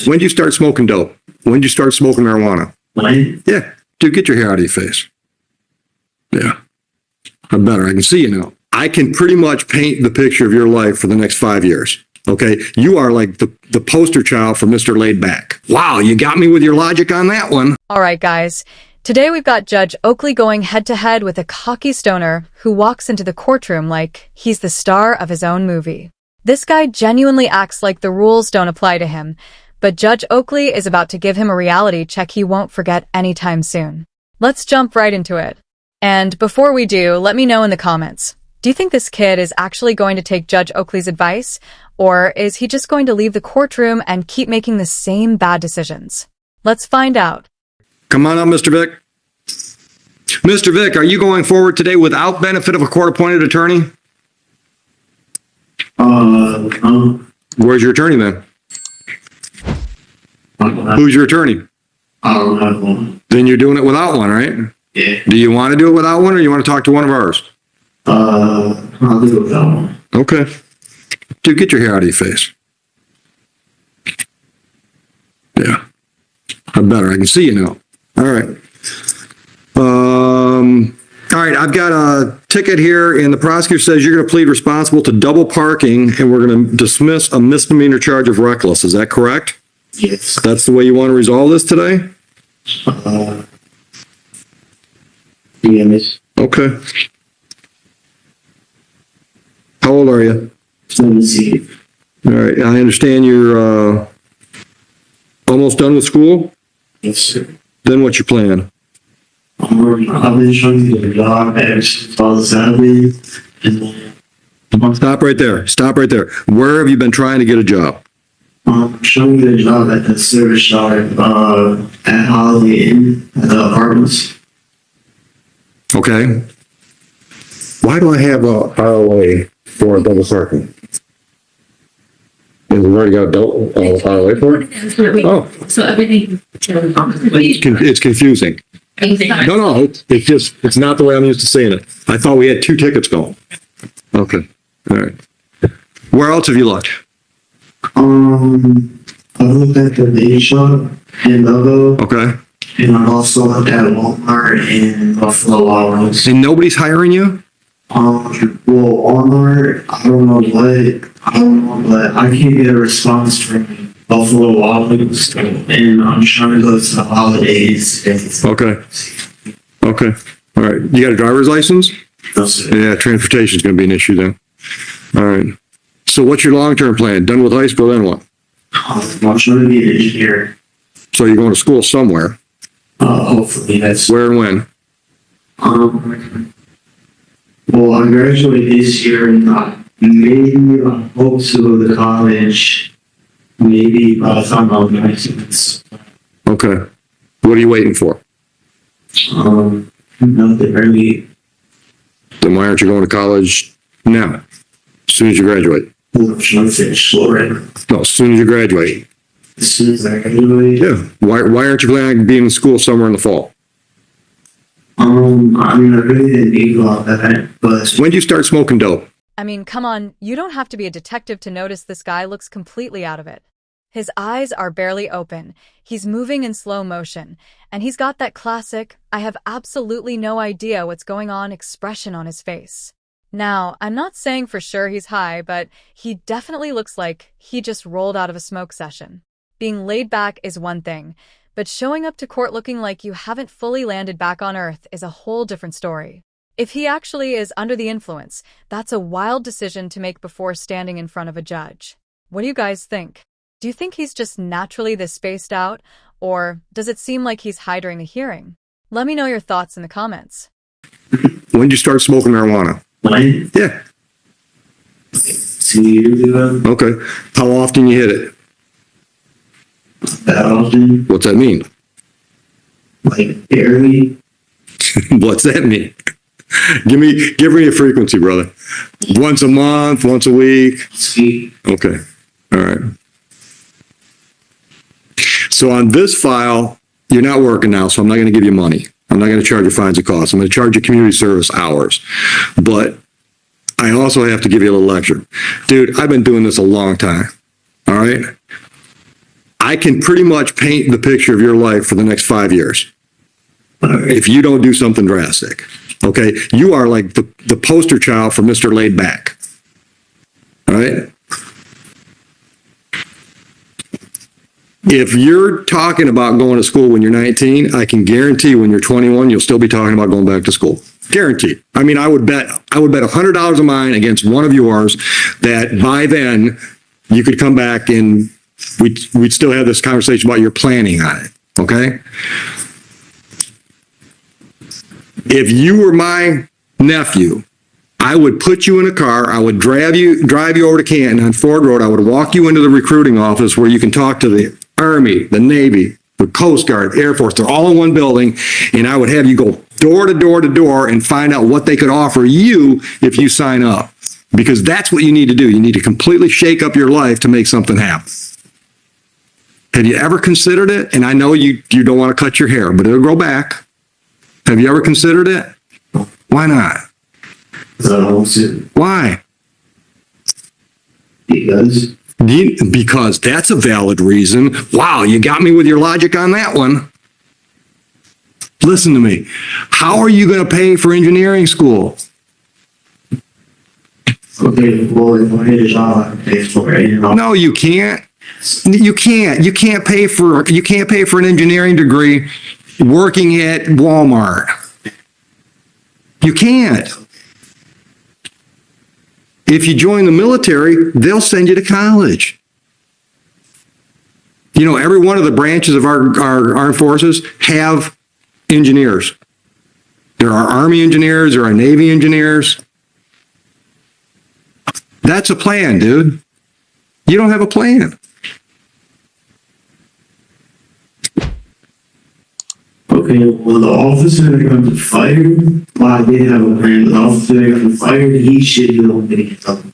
When did you start smoking dope? When did you start smoking marijuana? When? Yeah. Dude, get your hair out of your face. Yeah. I'm better. I can see you now. I can pretty much paint the picture of your life for the next 5 years. Okay. You are like the poster child for Mr. Laid Back. Wow. You got me with your logic on that one. All right, guys. Today we've got Judge Oakley going head to head with a cocky stoner who walks into the courtroom like he's the star of his own movie. This guy genuinely acts like the rules don't apply to him, but Judge Oakley is about to give him a reality check he won't forget anytime soon. Let's jump right into it. And before we do, let me know in the comments. Do you think this kid is actually going to take Judge Oakley's advice, or is he just going to leave the courtroom and keep making the same bad decisions? Let's find out. Come on up, Mr. Vick. Mr. Vick, are you going forward today without benefit of a court-appointed attorney? Where's your attorney then? Who's your attorney? I don't have one. Then you're doing it without one, right? Yeah. Do you want to do it without one, or you want to talk to one of ours? I'll do it without one. Okay. Dude, get your hair out of your face. Yeah. I'm better. I can see you now. All right. All right. I've got a ticket here, and the prosecutor says you're going to plead responsible to double parking, and we're going to dismiss a misdemeanor charge of reckless. Is that correct? Yes. That's the way you want to resolve this today? Yes. Okay. How old are you? 17. All right. I understand you're almost done with school? Yes, sir. Then what's your plan? I've been trying to get a job at Saturday. Stop right there. Stop right there. Where have you been trying to get a job? I'm trying to get a job at the service yard at Holiday Inn at the apartments. Okay. Why do I have a ROA for a double parking? We've already got a double ROA for it? Oh. So everything. It's confusing. No, it's not the way I'm used to saying it. I thought we had 2 tickets going. Okay. All right. Where else have you looked? I looked at the baby shop in Logo. Okay. And I also looked at Walmart and Buffalo Wild Wings. And nobody's hiring you? Well, Walmart, I don't know, but I can't get a response from Buffalo Wild Wings, and I'm trying to go to the holidays. Okay. Okay. All right. You got a driver's license? No, sir. Yeah, transportation is going to be an issue then. All right. So what's your long-term plan? Done with high school, then what? I'm trying to be an engineer. So you're going to school somewhere. Hopefully that's. Where and when? Well, I graduate this year, and maybe I hope to go to college. Maybe by the time I'm 19. Okay. What are you waiting for? Nothing really. Then why aren't you going to college now? As soon as you graduate. I'm trying to finish school right now. No, as soon as you graduate. As soon as I graduate. Yeah. Why aren't you planning on being in school somewhere in the fall? I mean, I really didn't think about that, but. When did you start smoking dope? I mean, come on, you don't have to be a detective to notice this guy looks completely out of it. His eyes are barely open, he's moving in slow motion, and he's got that classic, I have absolutely no idea what's going on expression on his face. Now, I'm not saying for sure he's high, but he definitely looks like he just rolled out of a smoke session. Being laid back is one thing, but showing up to court looking like you haven't fully landed back on Earth is a whole different story. If he actually is under the influence, that's a wild decision to make before standing in front of a judge. What do you guys think? Do you think he's just naturally this spaced out, or does it seem like he's high during the hearing? Let me know your thoughts in the comments. When did you start smoking marijuana? When? Yeah. 2 years ago. Okay. How often you hit it? That often. What's that mean? Like, barely. What's that mean? Give me a frequency, brother. Once a month, once a week. Sweet. Okay. All right. So on this file, you're not working now, so I'm not going to give you money. I'm not going to charge you fines and costs. I'm going to charge you community service hours. But I also have to give you a little lecture. Dude, I've been doing this a long time. All right? I can pretty much paint the picture of your life for the next 5 years if you don't do something drastic. Okay? You are like the poster child for Mr. Laid Back. All right? If you're talking about going to school when you're 19, I can guarantee when you're 21, you'll still be talking about going back to school. Guaranteed. I mean, I would bet $100 of mine against one of yours that by then you could come back and we'd still have this conversation about your planning on it. Okay? If you were my nephew, I would put you in a car. I would drive you over to Canton on Ford Road. I would walk you into the recruiting office where you can talk to the Army, the Navy, the Coast Guard, Air Force. They're all in one building. And I would have you go door to door to door and find out what they could offer you if you sign up. Because that's what you need to do. You need to completely shake up your life to make something happen. Have you ever considered it? And I know you don't want to cut your hair, but it'll grow back. Have you ever considered it? Why not? Why? Because that's a valid reason. Wow, you got me with your logic on that one. Listen to me. How are you going to pay for engineering school? Okay, well, if I get a job, I can pay for it. No, you can't. You can't pay for an engineering degree working at Walmart. You can't. If you join the military, they'll send you to college. You know, every one of the branches of our armed forces have engineers. There are Army engineers, there are Navy engineers. That's a plan, dude. You don't have a plan. Okay, well, the officer that got fired, well, I did have a plan. The officer that got fired, he should be able to get something.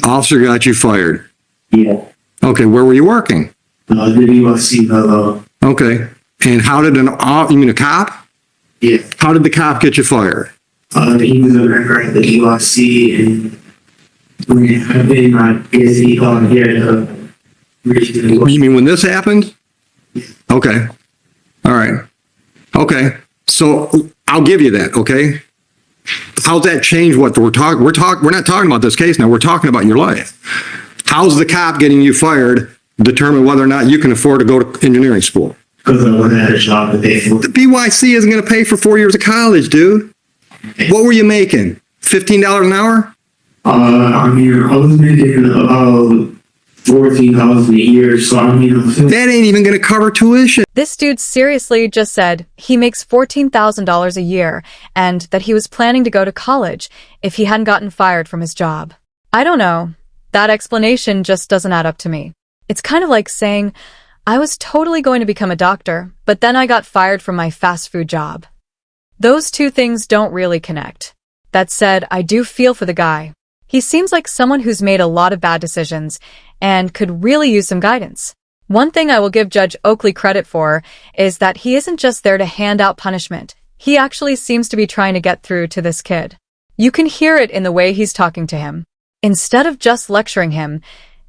Officer got you fired. Yeah. Okay, where were you working? The USC fellow. Okay, and how did you mean a cop? Yeah. How did the cop get you fired? He was a member at the USC, and when it happened, I guess he got here to You mean when this happened? Okay. All right. Okay. So I'll give you that. Okay. How's that change what we're talking? We're not talking about this case now. We're talking about your life. How's the cop getting you fired determine whether or not you can afford to go to engineering school? Because I wasn't at a job to pay for. The BYC isn't going to pay for 4 years of college, dude. What were you making? $15 an hour? I mean, I was making about $14,000 a year, so I mean, that ain't even going to cover tuition. This dude seriously just said he makes $14,000 a year and that he was planning to go to college if he hadn't gotten fired from his job. I don't know. That explanation just doesn't add up to me. It's kind of like saying, I was totally going to become a doctor, but then I got fired from my fast food job. Those two things don't really connect. That said, I do feel for the guy. He seems like someone who's made a lot of bad decisions and could really use some guidance. One thing I will give Judge Oakley credit for is that he isn't just there to hand out punishment. He actually seems to be trying to get through to this kid. You can hear it in the way he's talking to him. Instead of just lecturing him,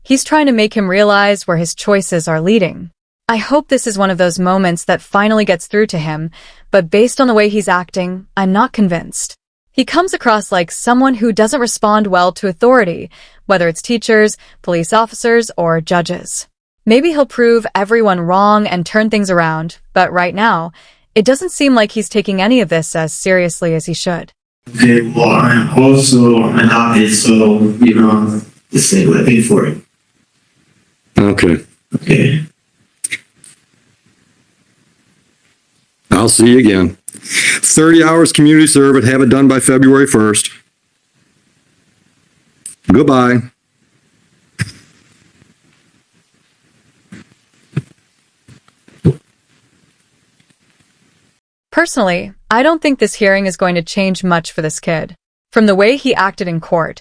he's trying to make him realize where his choices are leading. I hope this is one of those moments that finally gets through to him, but based on the way he's acting, I'm not convinced. He comes across like someone who doesn't respond well to authority, whether it's teachers, police officers, or judges. Maybe he'll prove everyone wrong and turn things around, but right now, it doesn't seem like he's taking any of this as seriously as he should. Okay, well, I'm also adopted, so, the state would pay for it. Okay. Okay. I'll see you again. 30 hours community service, have it done by February 1st. Goodbye. Personally, I don't think this hearing is going to change much for this kid. From the way he acted in court,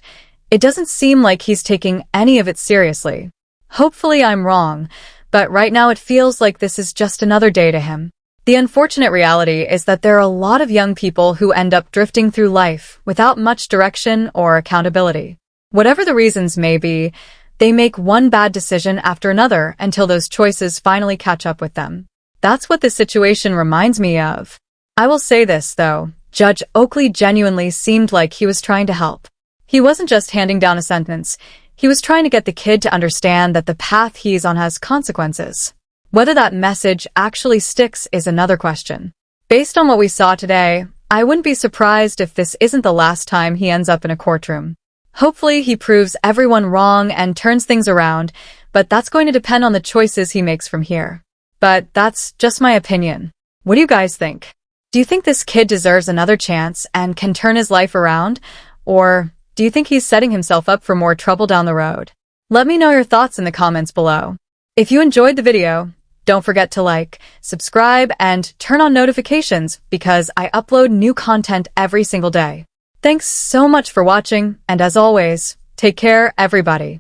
it doesn't seem like he's taking any of it seriously. Hopefully I'm wrong, but right now it feels like this is just another day to him. The unfortunate reality is that there are a lot of young people who end up drifting through life without much direction or accountability. Whatever the reasons may be, They make one bad decision after another until those choices finally catch up with them. That's what this situation reminds me of. I will say this, though. Judge Oakley genuinely seemed like he was trying to help. He wasn't just handing down a sentence. He was trying to get the kid to understand that the path he's on has consequences. Whether that message actually sticks is another question. Based on what we saw today, I wouldn't be surprised if this isn't the last time he ends up in a courtroom. Hopefully he proves everyone wrong and turns things around, but that's going to depend on the choices he makes from here. But that's just my opinion. What do you guys think? Do you think this kid deserves another chance and can turn his life around? Or do you think he's setting himself up for more trouble down the road? Let me know your thoughts in the comments below. If you enjoyed the video, don't forget to like, subscribe, and turn on notifications because I upload new content every single day. Thanks so much for watching, and as always, take care, everybody.